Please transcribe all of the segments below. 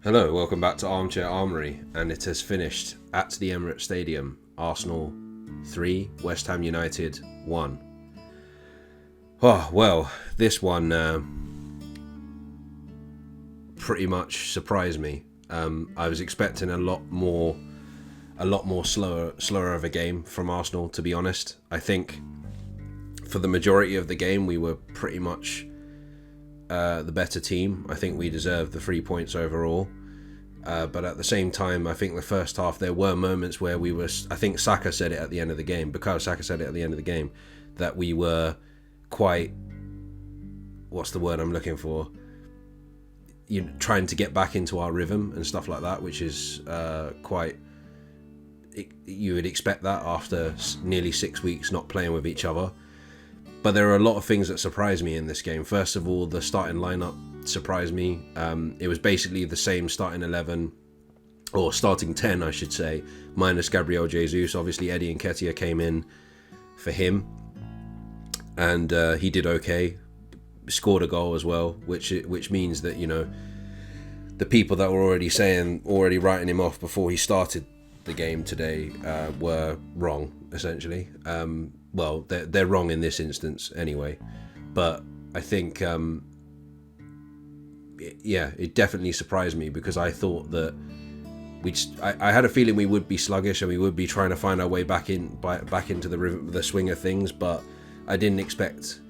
Hello, welcome back to Armchair Armory, and it has finished at the Emirates Stadium. Arsenal 3, West Ham United 1. Oh, well, this one pretty much surprised me. I was expecting a lot more slower of a game from Arsenal, to be honest. I think for the majority of the game we were pretty much the better team. I think we deserved the 3 points overall. But at the same time, I think the first half there were moments where we were. I think Saka said it at the end of the game. Bukayo Saka said it at the end of the game that we were quite. What's the word I'm looking for? Trying to get back into our rhythm and stuff like that, which is quite. You would expect that after nearly 6 weeks not playing with each other. But there are a lot of things that surprised me in this game. First of all, the starting lineup surprised me. It was basically the same starting 11, or starting 10 I should say, minus Gabriel Jesus. Obviously Eddie Nketiah came in for him, and he did okay, scored a goal as well, which means that the people that were already writing him off before he started the game today were wrong, essentially. Well, they're wrong in this instance anyway, but I think it definitely surprised me, because I thought that I had a feeling we would be sluggish and we would be trying to find our way back into the swing of things, but I didn't expect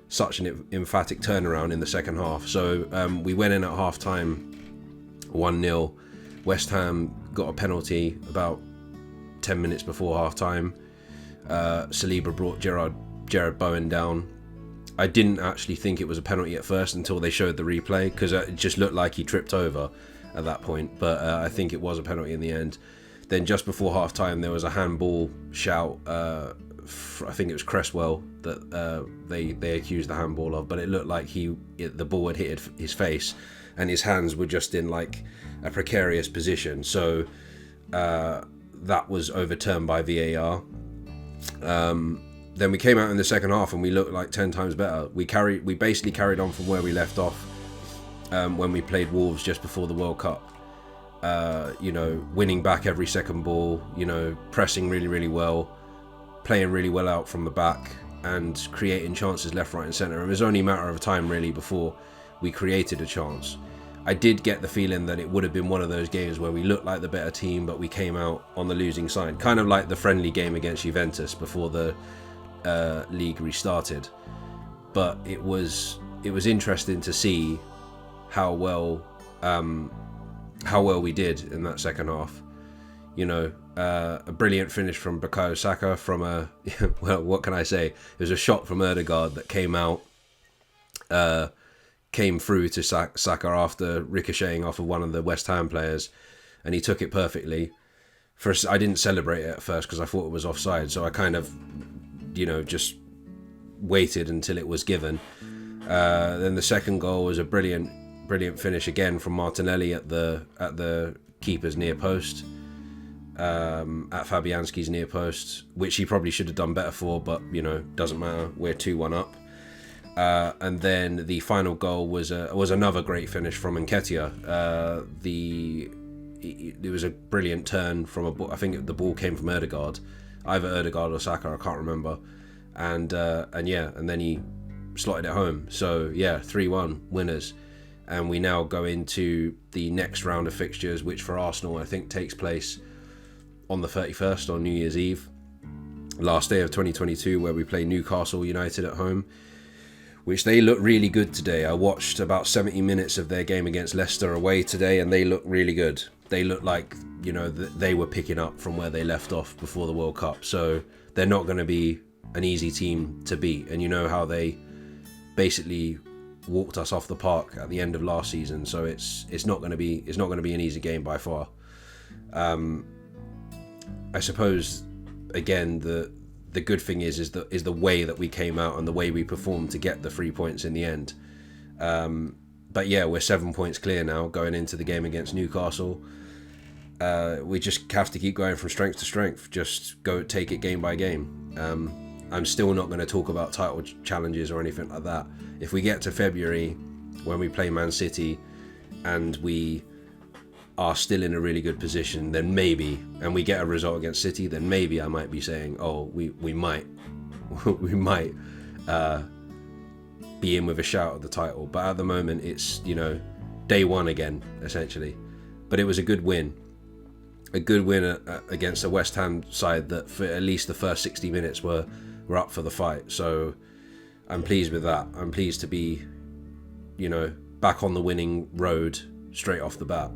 such an emphatic turnaround in the second half. So we went in at half time 1-0. West Ham got a penalty about 10 minutes before half time. Saliba brought Jared Bowen down. I didn't actually think it was a penalty at first until they showed the replay, because it just looked like he tripped over at that point, but I think it was a penalty in the end. Then just before half time there was a handball shout. I think it was Cresswell that they accused the handball of, but it looked like the ball had hit his face and his hands were just in like a precarious position, so that was overturned by VAR. Then we came out in the second half and we looked like 10 times better. We basically carried on from where we left off when we played Wolves just before the World Cup. Winning back every second ball, pressing really, really well, playing really well out from the back and creating chances left, right and centre. It was only a matter of time really before we created a chance. I did get the feeling that it would have been one of those games where we looked like the better team, but we came out on the losing side, kind of like the friendly game against Juventus before the league restarted. But it was interesting to see how well we did in that second half. A brilliant finish from Bukayo Saka from well, what can I say? It was a shot from Ødegaard that came through to Saka after ricocheting off of one of the West Ham players, and he took it perfectly. First, I didn't celebrate it at first because I thought it was offside, so I kind of, just waited until it was given. Then the second goal was a brilliant finish again from Martinelli at the keeper's near post, at Fabianski's near post, which he probably should have done better for, but doesn't matter. We're 2-1 up. And then the final goal was another great finish from Nketiah. It was a brilliant turn from a ball. I think the ball came from Ødegaard, either Ødegaard or Saka, I can't remember. And then he slotted it home. So 3-1 winners. And we now go into the next round of fixtures, which for Arsenal I think takes place on the 31st, on New Year's Eve, last day of 2022, where we play Newcastle United at home, which they look really good today. I watched about 70 minutes of their game against Leicester away today, and they look really good. They look like, they were picking up from where they left off before the World Cup. So they're not going to be an easy team to beat. And you know how they basically walked us off the park at the end of last season. So it's not going to be an easy game by far. I suppose again the good thing is the way that we came out and the way we performed to get the 3 points in the end. But we're 7 points clear now going into the game against Newcastle. We just have to keep going from strength to strength. Just go take it game by game. I'm still not going to talk about title challenges or anything like that. If we get to February when we play Man City and we are still in a really good position, then maybe, and we get a result against City, then maybe I might be saying, oh, we might we might be in with a shout at the title. But at the moment, it's, you know, day one again, essentially. But it was a good win. A good win against a West Ham side that for at least the first 60 minutes were up for the fight. So I'm pleased with that. I'm pleased to be, you know, back on the winning road straight off the bat.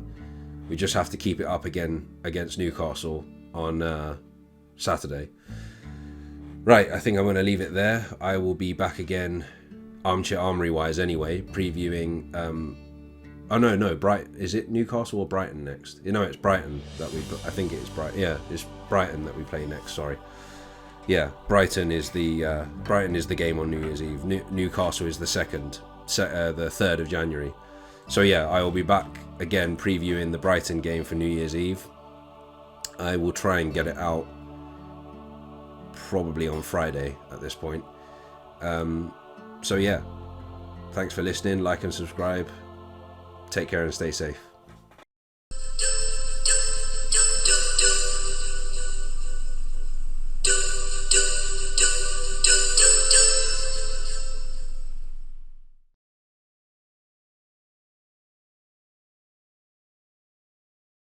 We just have to keep it up again against Newcastle on Saturday. Right, I think I'm going to leave it there. I will be back again, Armchair Armory wise anyway, previewing... is it Newcastle or Brighton next? You know, it's Brighton that I think it is Brighton. Yeah, it's Brighton that we play next, sorry. Yeah, Brighton is the game on New Year's Eve. Newcastle is the 3rd of January. So yeah, I will be back again previewing the Brighton game for New Year's Eve. I will try and get it out probably on Friday at this point. So yeah, thanks for listening, like and subscribe. Take care and stay safe.